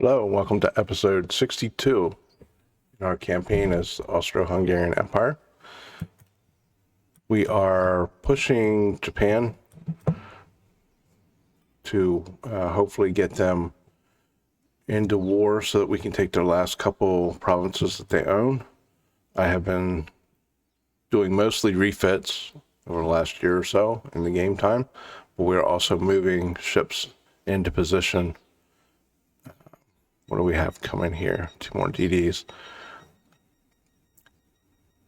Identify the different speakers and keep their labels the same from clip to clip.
Speaker 1: Hello, and welcome to episode 62 in our campaign as the Austro-Hungarian Empire. We are pushing Japan to hopefully get them into war so that we can take their last couple provinces that they own. I have been doing mostly refits over the last year or so in the game time, but we're also moving ships into position. What do we have coming here? 2 more DDs.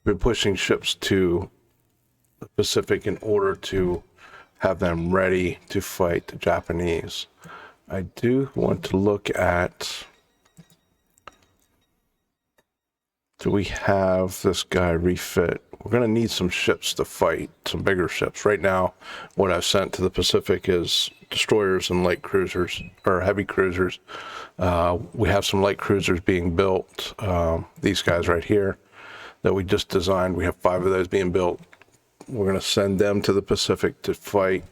Speaker 1: We're pushing ships to the Pacific in order to have them ready to fight the Japanese. I do want to look at, do we have this guy refit? We're going to need some ships to fight, some bigger ships. Right now, what I've sent to the Pacific is destroyers and light cruisers, or heavy cruisers. We have some light cruisers being built, these guys right here that we just designed. We have 5 of those being built. We're going to send them to the Pacific to fight,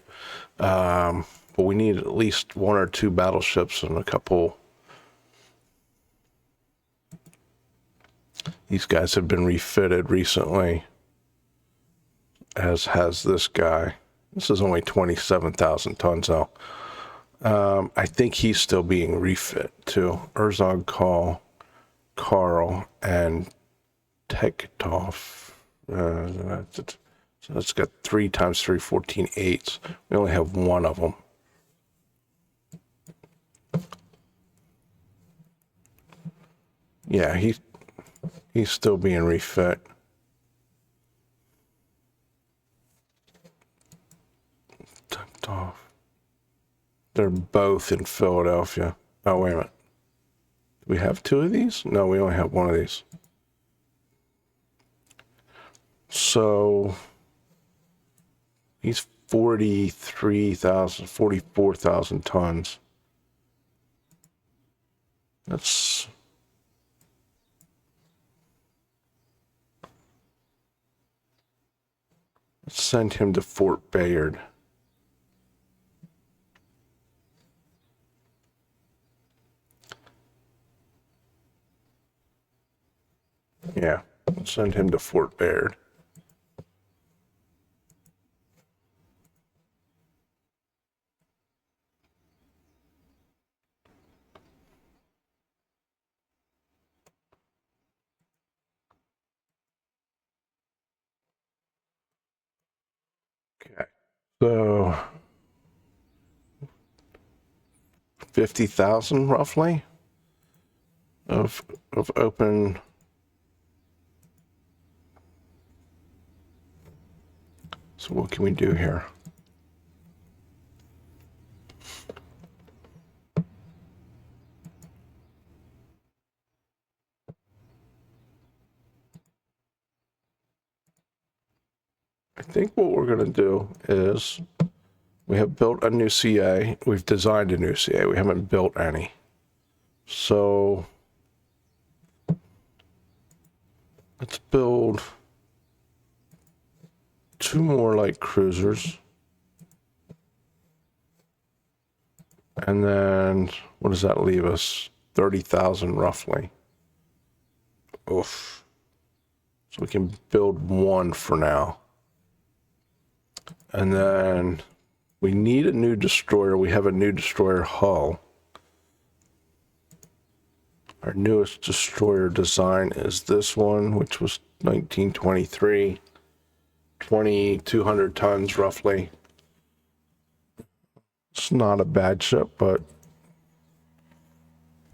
Speaker 1: but we need at least 1 or 2 battleships and a couple. These guys have been refitted recently, as has this guy. This is only 27,000 tons though. I think he's still being refit too. Erzog, Carl, and Tektoff. So it's got 3 times 3, 14 8s. We only have 1 of them. Yeah, he's still being refit. Tektoff. They're both in Philadelphia. Oh, wait a minute. Do we have 2 of these? No, we only have 1 of these. So he's 44,000 tons. Let's send him to Fort Bayard. Yeah, let's send him to Fort Bayard. Okay, so 50,000 roughly of open. So what can we do here? I think what we're going to do is we have built a new CA. We've designed a new CA. We haven't built any. So let's build 2 more light cruisers. And then what does that leave us? 30,000 roughly. Oof. So we can build 1 for now. And then we need a new destroyer. We have a new destroyer hull. Our newest destroyer design is this one, which was 1923. 2,200 tons roughly. It's not a bad ship, but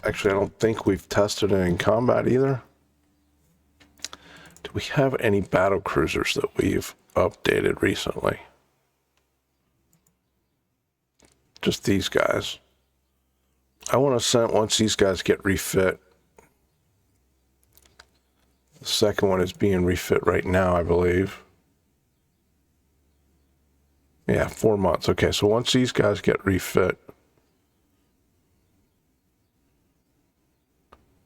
Speaker 1: actually I don't think we've tested it in combat either. Do we have any battle cruisers that we've updated recently? Just these guys. I want to send, once these guys get refit. The second one is being refit right now, I believe. Yeah, 4 months. Okay, so once these guys get refit.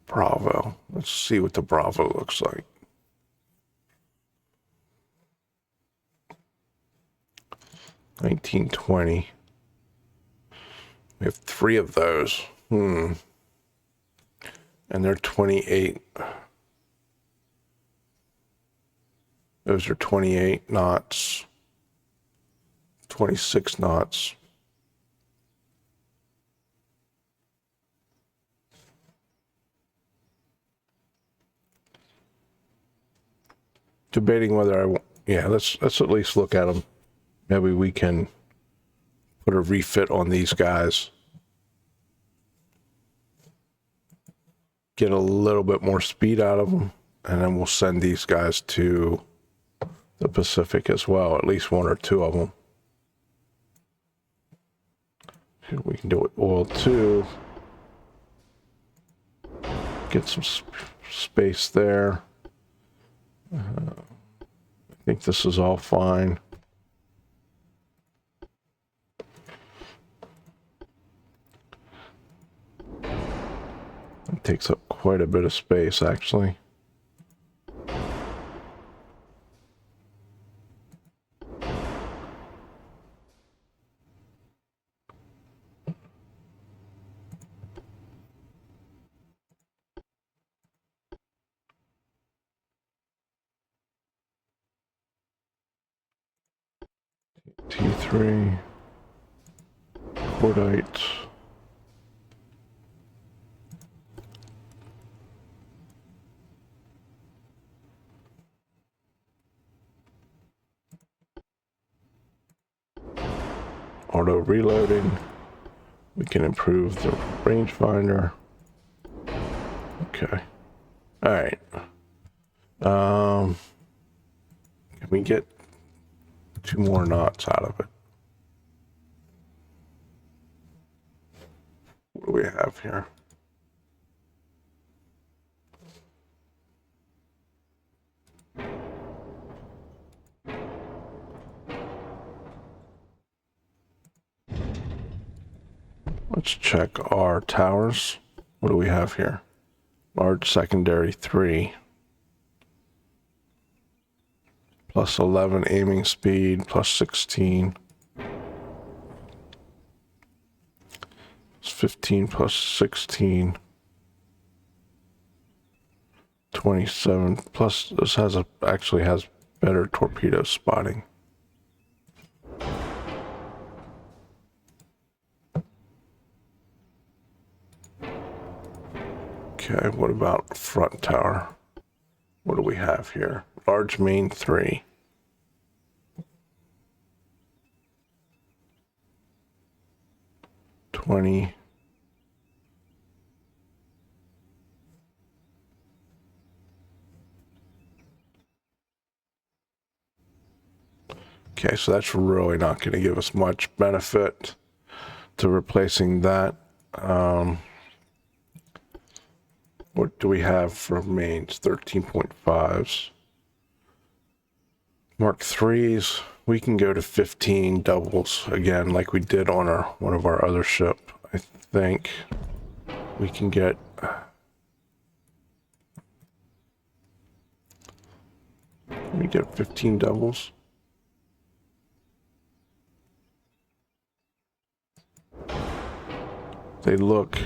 Speaker 1: Bravo. Let's see what the Bravo looks like. $19.20. We have 3 of those. And they're 28. Those are 28 knots, 26 knots. Debating whether I want, yeah, let's at least look at them. Maybe we can put a refit on these guys. Get a little bit more speed out of them, and then we'll send these guys to the Pacific as well, at least one or two of them. We can do it oil too. Get some space there. I think this is all fine. It takes up quite a bit of space, actually. T3, cordite. Auto reloading. We can improve the rangefinder. Okay. All right. Can we get 2 more knots out of it? What do we have here? Let's check our towers. What do we have here? Large secondary 3. Plus 11 aiming speed, plus 16. It's 15 plus 16. 27 plus this actually has better torpedo spotting. Okay, what about front tower? What do we have here? Large main 3. Okay, so that's really not going to give us much benefit to replacing that. What do we have for mains? 13.5s. Mark 3s. We can go to 15 doubles again, like we did on one of our other ship. I think we can get. Can we get 15 doubles? They look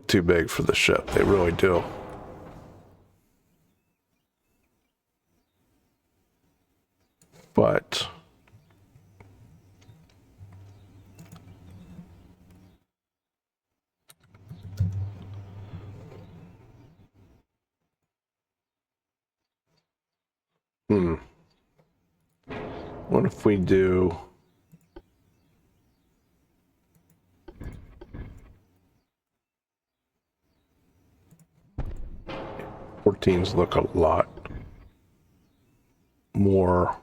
Speaker 1: too big for the ship. They really do. But what if we do 14s look a lot more.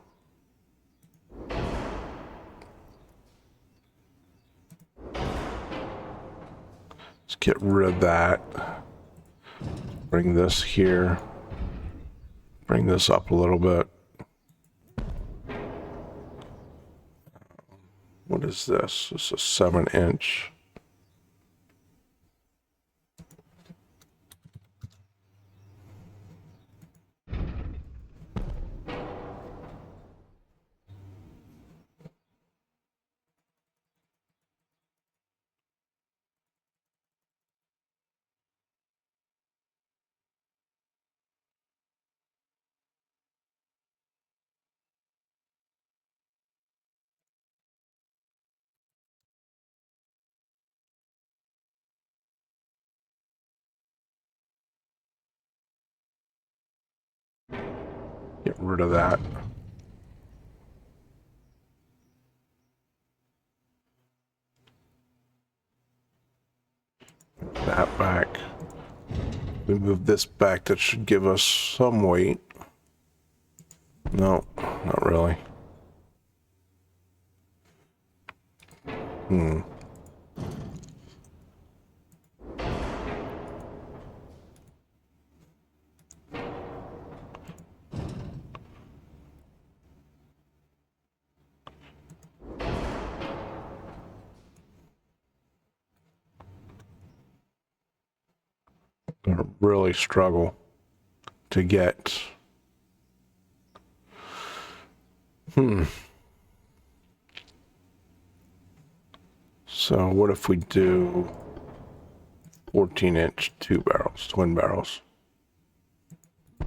Speaker 1: Let's get rid of that. Bring this here. Bring this up a little bit. What is this? This is a 7-inch. Get rid of that. That back. We move this back. That should give us some weight. No, not really. Gonna really struggle to get. So what if we do 14-inch 2 barrels, twin barrels?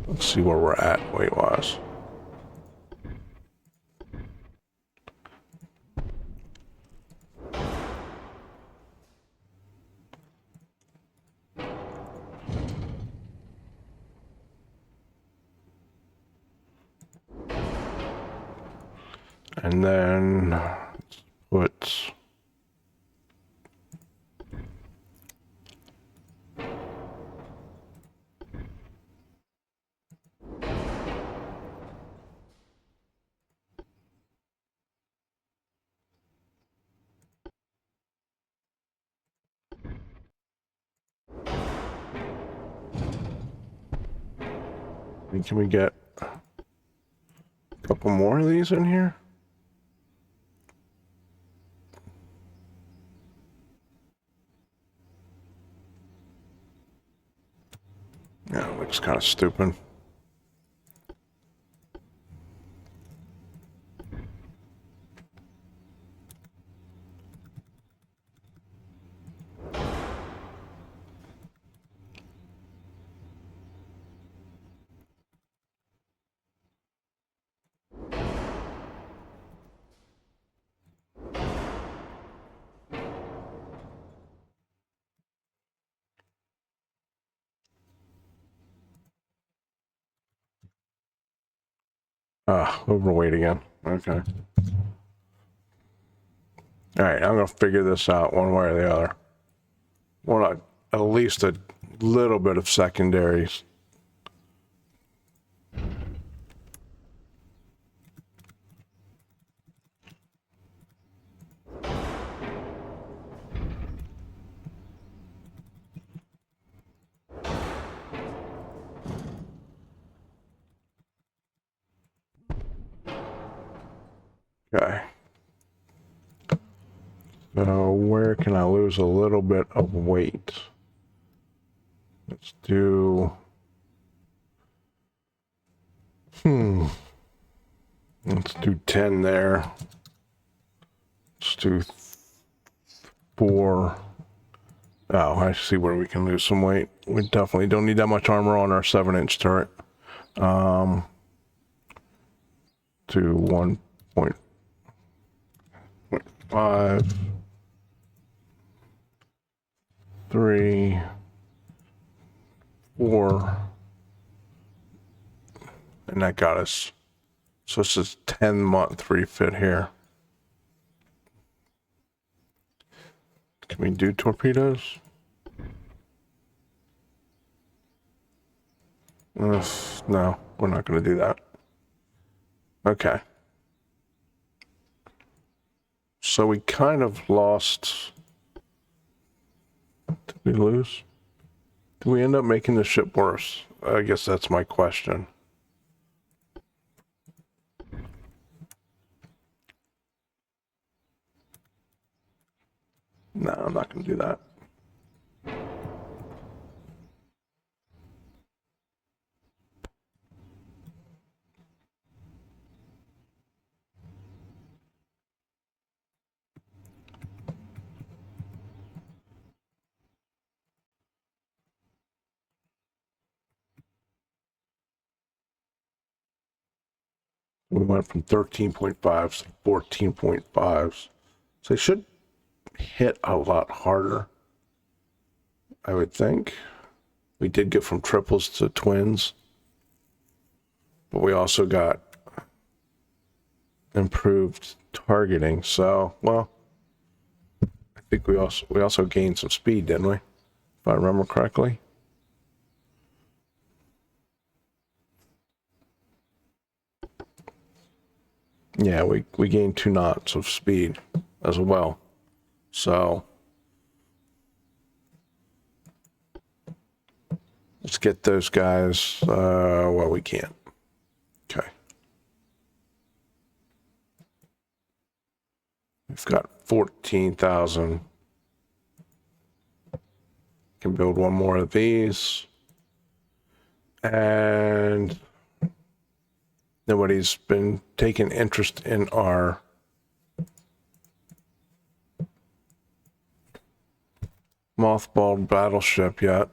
Speaker 1: Let's see where we're at weight-wise. And then let's put can we get a couple more of these in here? Yeah, it looks kind of stupid. Overweight again. Okay. All right, I'm gonna figure this out one way or the other. Want at least a little bit of secondaries. Okay. So where can I lose a little bit of weight? Let's do. Let's do 10 there. Let's do 4. Oh, I see where we can lose some weight. We definitely don't need that much armor on our 7-inch turret. To 1.5, 3, 4, and that got us. So this is 10-month refit here. Can we do torpedoes? No, we're not going to do that. Okay. So we kind of lost. Did we lose? Did we end up making the ship worse? I guess that's my question. No, I'm not going to do that. We went from 13.5s to 14.5s. So they should hit a lot harder, I would think. We did get from triples to twins. but we also got improved targeting. So, well, I think we also gained some speed, didn't we? If I remember correctly. Yeah, we gained 2 knots of speed as well. So let's get those guys. Well, we can't. Okay. We've got 14,000. Can build one more of these. And nobody's been taking interest in our mothballed battleship yet.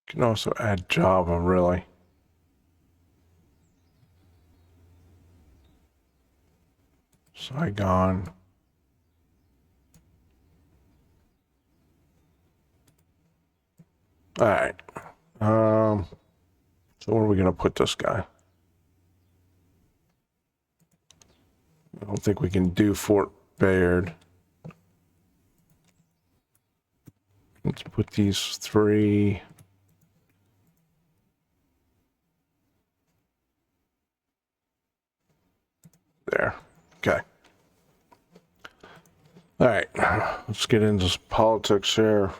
Speaker 1: Can also add Java, really. Saigon. All right. So where are we going to put this guy? I don't think we can do Fort Bayard. Let's put these 3. There. Okay. All right. Let's get into some politics here.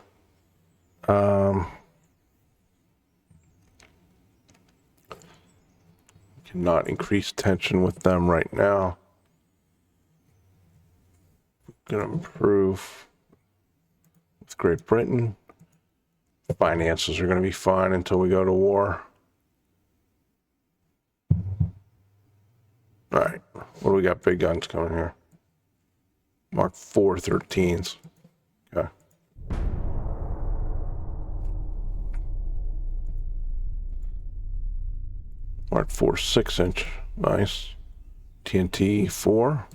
Speaker 1: Cannot increase tension with them right now. Gonna improve with Great Britain. Finances are gonna be fine until we go to war. All right, what do we got? Big guns coming here. Mark 4 13s. Okay. Mark 4 6-inch. Nice. TNT 4.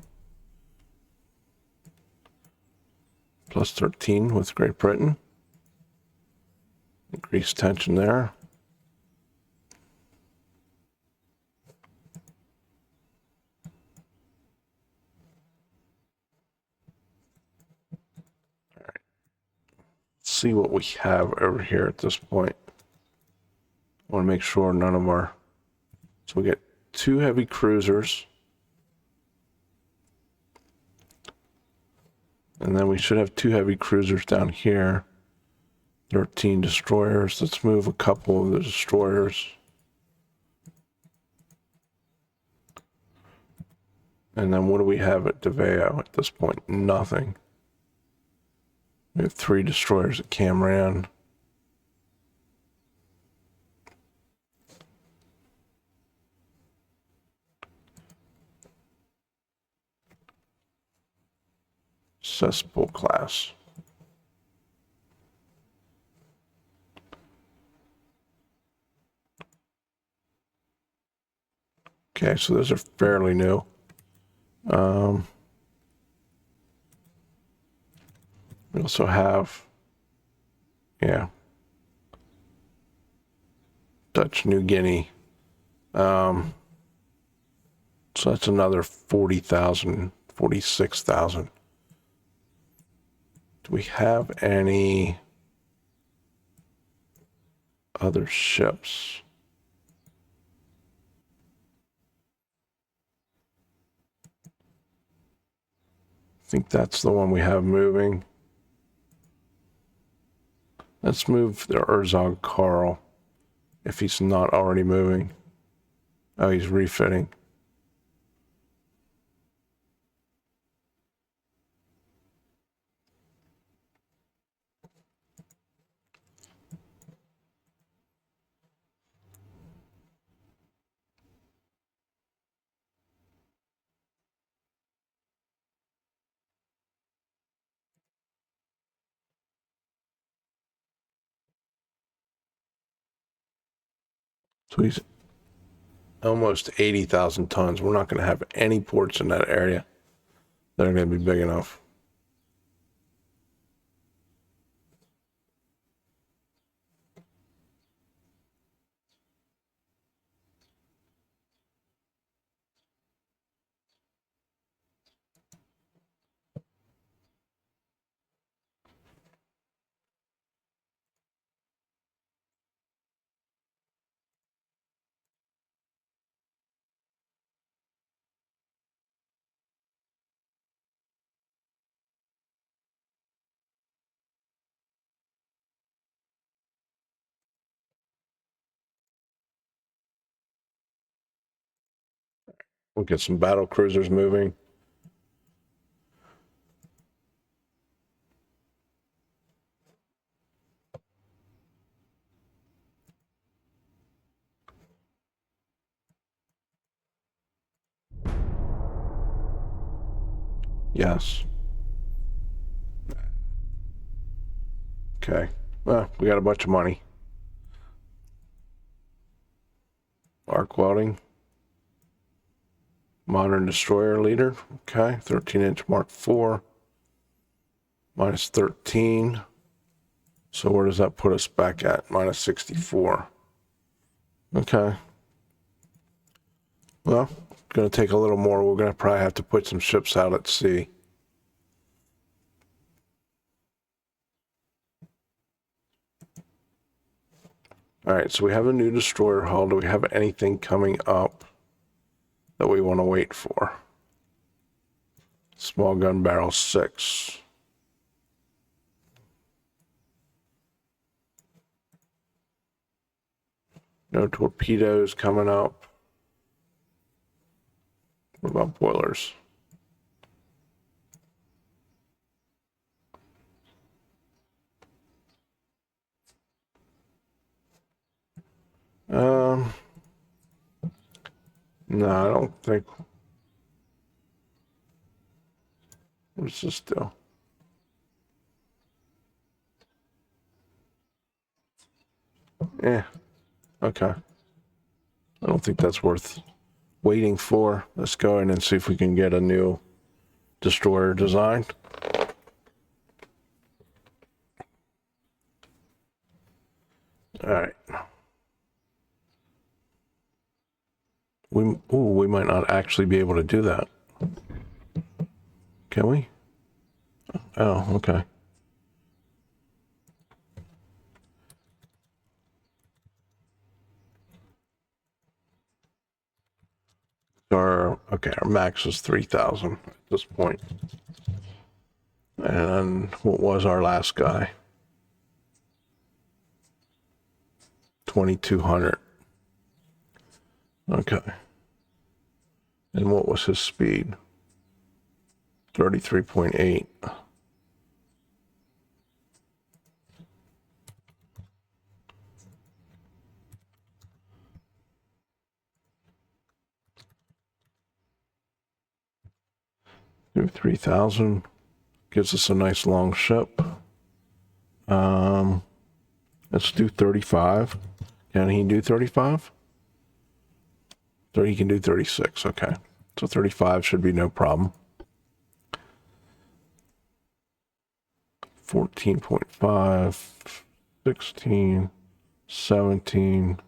Speaker 1: Plus 13 with Great Britain. Increased tension there. All right. Let's see what we have over here at this point. I want to make sure none of our... So we get 2 heavy cruisers. And then we should have 2 heavy cruisers down here. 13 destroyers. Let's move a couple of the destroyers. And then what do we have at Deveo at this point? Nothing. We have 3 destroyers at Camran. Cesspool class. Okay, so those are fairly new. We also have, yeah, Dutch New Guinea. So that's another 40,000, 46,000. Do we have any other ships. I think that's the one we have moving. Let's move the Erzog Carl if he's not already moving. Oh, he's refitting. So he's almost 80,000 tons. We're not going to have any ports in that area that are going to be big enough. We'll get some battle cruisers moving. Yes. Okay. Well, we got a bunch of money. Arc welding. Modern destroyer leader. Okay. 13-inch Mark IV. Minus 13. So where does that put us back at? Minus 64. Okay. Well, going to take a little more. We're going to probably have to put some ships out at sea. All right, so we have a new destroyer hull. Do we have anything coming up that we want to wait for? Small gun barrel 6. No torpedoes coming up. What about boilers? No, I don't think. What's this do? Yeah. Okay. I don't think that's worth waiting for. Let's go in and see if we can get a new destroyer designed. All right. We might not actually be able to do that. Can we? Oh, okay. Our max is 3,000 at this point. And what was our last guy? 2,200. Okay. And what was his speed? 33.8. Do 3,000. Gives us a nice long ship. Let's do 35. Can he do 35? 30, he can do 36. Okay. So 35 should be no problem. 14.5, 16, 17,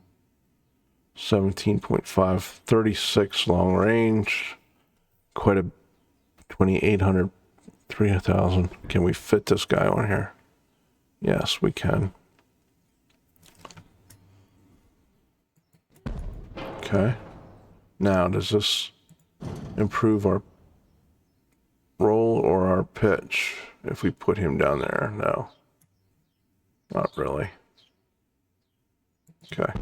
Speaker 1: 17.5, 36 long range. Quite a 2,800, 3,000. Can we fit this guy on here? Yes, we can. Okay. Now, does this improve our roll or our pitch if we put him down there? No. Not really. Okay.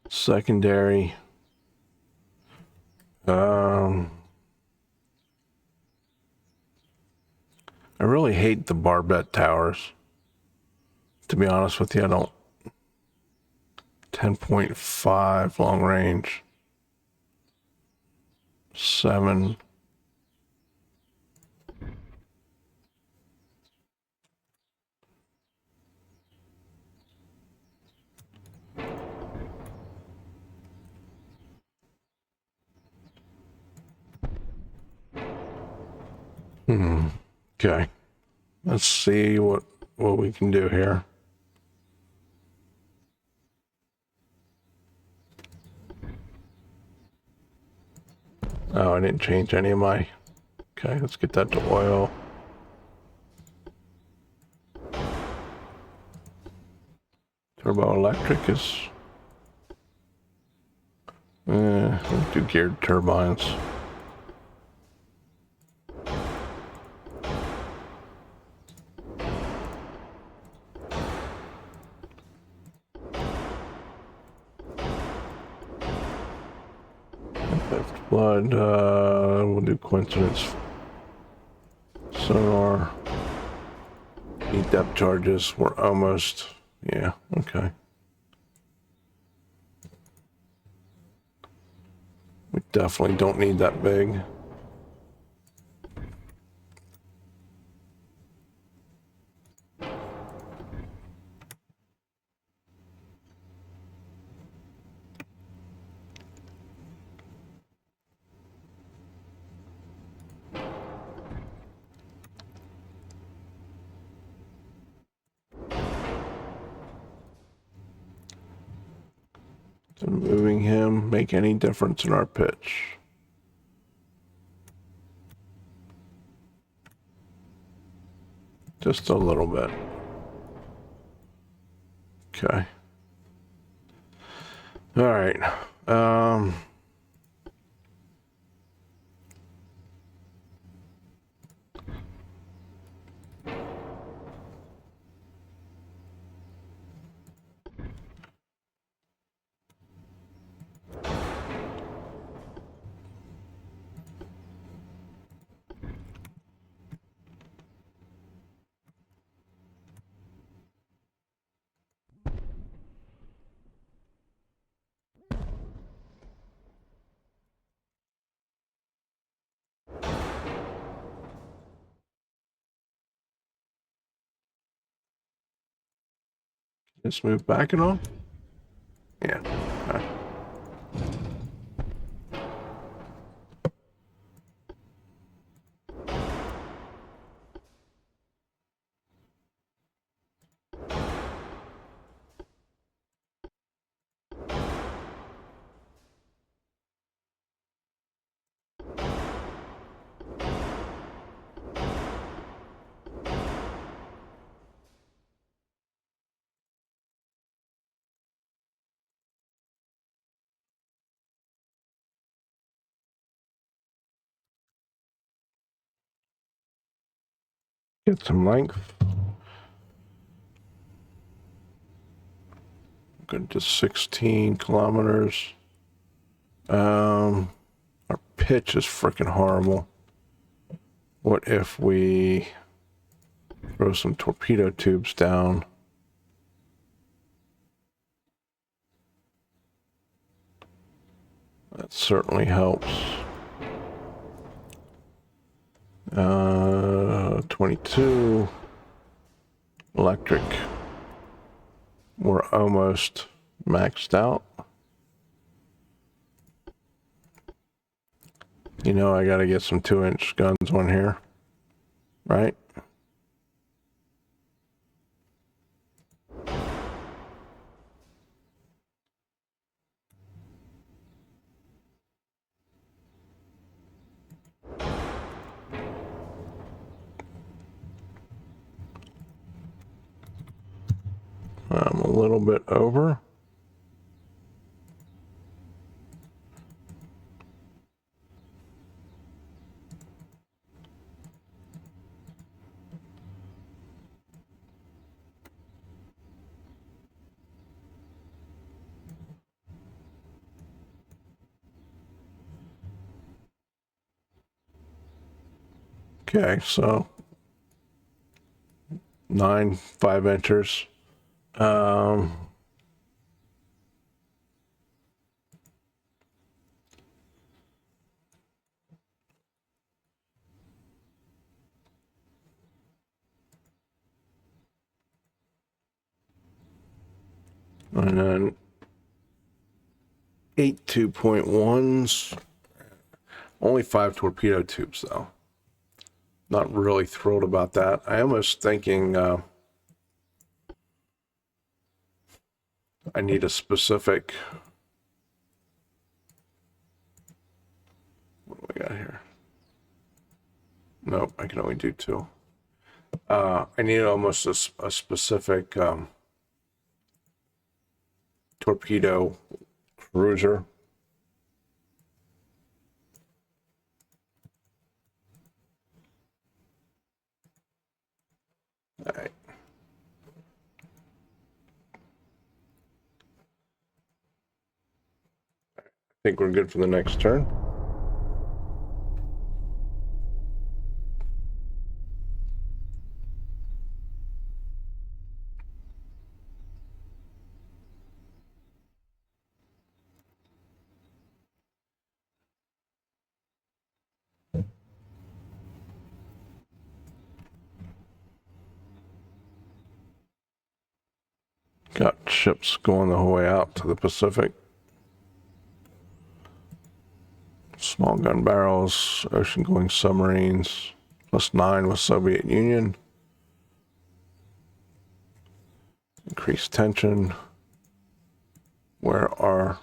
Speaker 1: Secondary. I really hate the barbette towers. To be honest with you, I don't. 10.5 long range. 7. Okay. Let's see what we can do here. Oh, I didn't change any of my... Okay, let's get that to oil. Turbo electric is... we'll do geared turbines. Blood, we'll do coincidence. Sonar. Need depth charges. We're almost... Yeah, okay. We definitely don't need that big. Does moving him make any difference in our pitch? Just a little bit. Okay. All right. Let's move back at all. Yeah. Okay. Get some length. Good to 16 kilometers. Our pitch is freaking horrible. What if we throw some torpedo tubes down? That certainly helps. 22 electric. We're almost maxed out. You know, I gotta get some 2-inch guns on here, right? I'm a little bit over. Okay, so 9 5-inchers. And then 8 2.1s. Only 5 torpedo tubes, though. Not really thrilled about that. I almost thinking I need a specific. What do we got here? Nope, I can only do 2. I need almost a specific torpedo cruiser. All right. I think we're good for the next turn. Got ships going the whole way out to the Pacific. Small gun barrels, ocean-going submarines, +9 with Soviet Union. Increased tension. Where our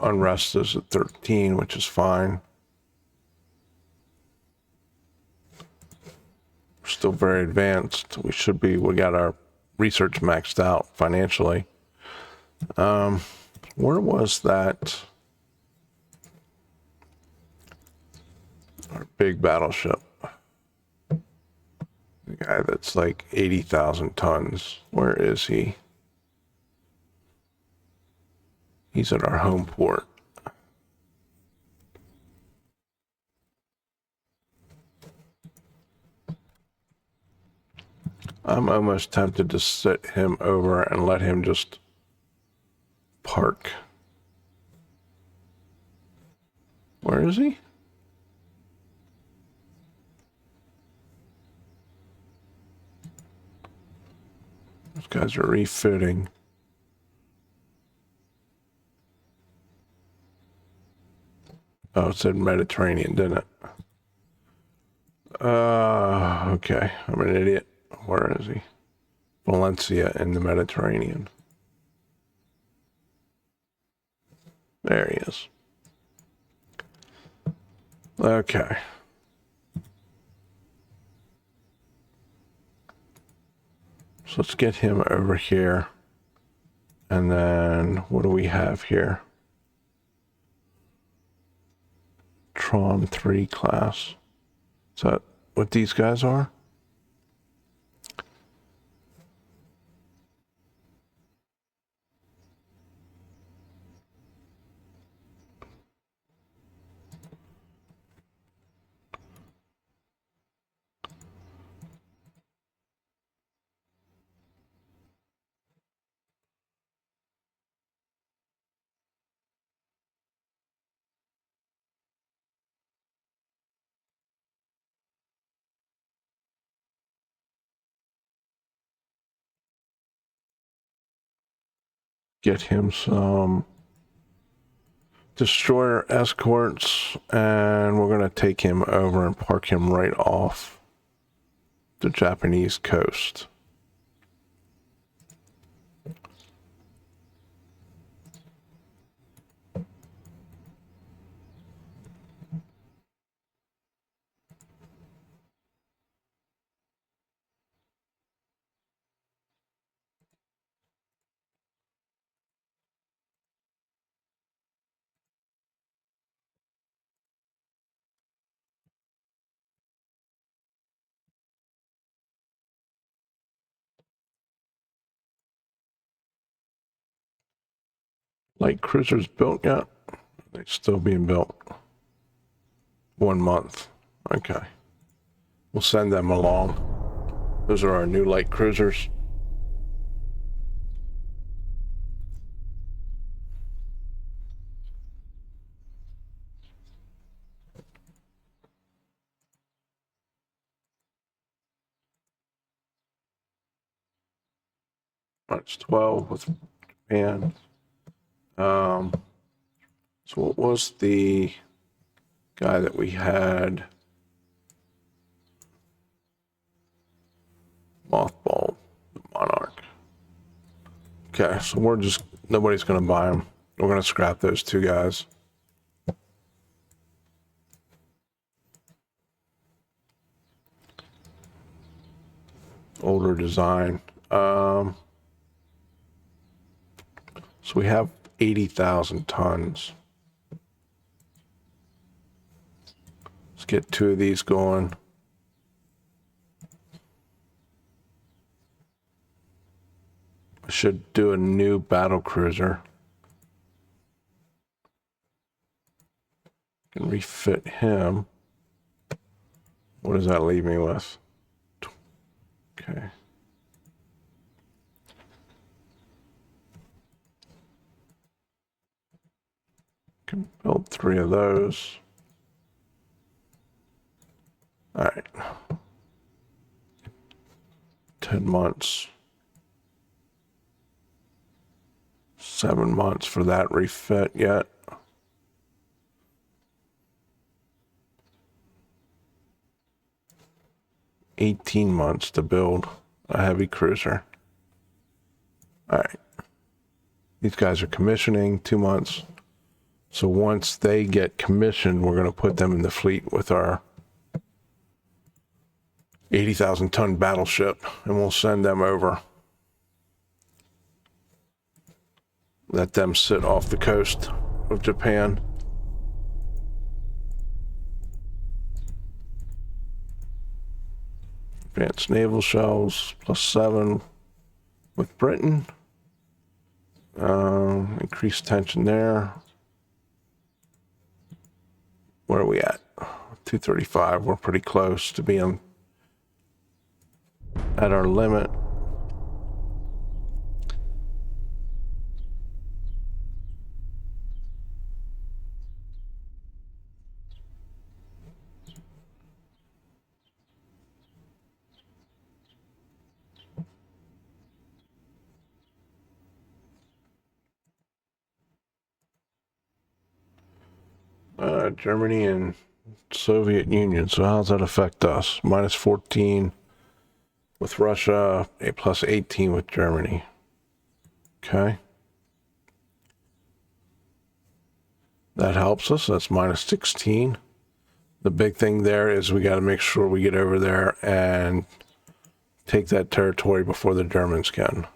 Speaker 1: unrest is at 13, which is fine. We're still very advanced. We got our research maxed out financially. Where was that? Our big battleship. The guy that's like 80,000 tons. Where is he? He's at our home port. I'm almost tempted to sit him over and let him just park. Where is he? Those guys are refitting. Oh, it said Mediterranean, didn't it? Okay. I'm an idiot. Where is he? Valencia in the Mediterranean. There he is. Okay. So let's get him over here. And then what do we have here? Tron 3 class. Is that what these guys are? Get him some destroyer escorts, and we're going to take him over and park him right off the Japanese coast. Light cruisers built yet? They're still being built. 1 month. Okay. We'll send them along. Those are our new light cruisers. That's 12 with Japan. So what was the guy that we had? Mothball, the Monarch. Okay, so nobody's going to buy them. We're going to scrap those two guys. Older design. So we have 80,000 tons. Let's get two of these going. I should do a new battle cruiser. Can refit him. What does that leave me with? Okay. Can build 3 of those. All right. 10 months. 7 months for that refit yet. $18 to build a heavy cruiser. All right. These guys are commissioning 2 months. So once they get commissioned, we're going to put them in the fleet with our 80,000 ton battleship, and we'll send them over. Let them sit off the coast of Japan. Advanced naval shells, +7 with Britain. Increased tension there. Where are we at? 235. We're pretty close to being at our limit. Germany and Soviet Union. So how does that affect us? -14 with Russia, a +18 with Germany. Okay. That helps us. That's -16. The big thing there is we got to make sure we get over there and take that territory before the Germans can.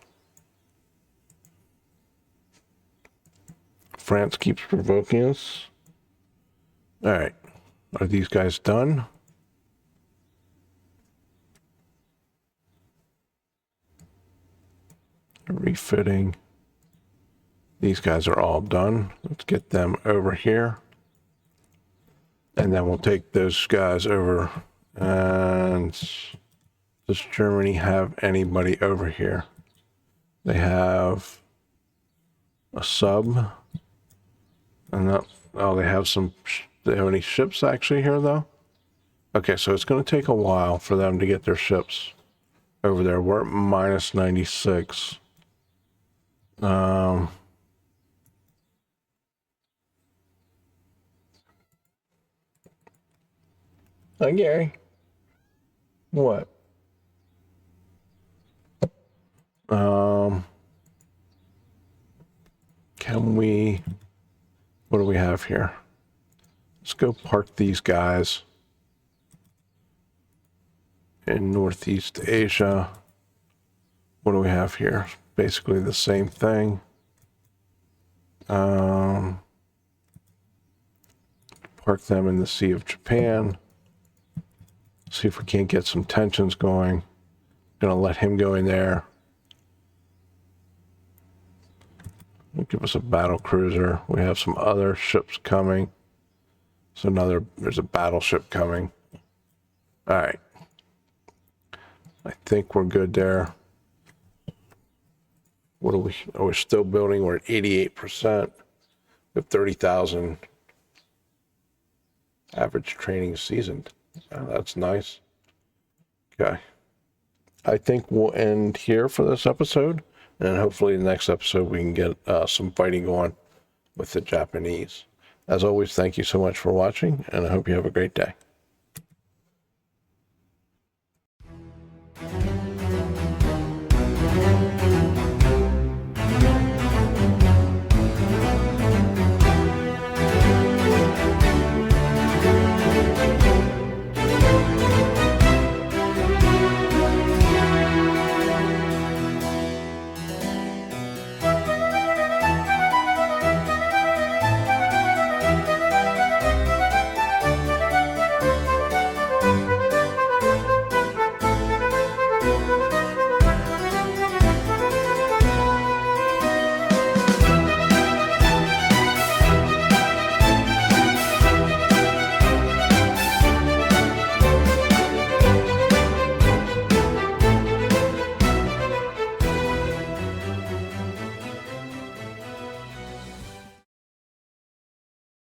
Speaker 1: France keeps provoking us. All right. Are these guys done? Refitting. These guys are all done. Let's get them over here. And then we'll take those guys over. And does Germany have anybody over here? They have a sub. And that, oh, they have some, do they have any ships actually here though? Okay, so it's going to take a while for them to get their ships over there. We're at -96. Hi, Gary. What? Can we, what do we have here? Let's go park these guys in Northeast Asia. What do we have here? Basically the same thing. Park them in the Sea of Japan. See if we can't get some tensions going. Gonna let him go in there. Give us a battle cruiser. We have some other ships coming. So there's a battleship coming. All right, I think we're good there. What are we? Oh, we're still building. We're at 88%. We have 30,000 average training seasoned. Oh, that's nice. Okay. I think we'll end here for this episode. And hopefully the next episode we can get some fighting going with the Japanese. As always, thank you so much for watching, and I hope you have a great day.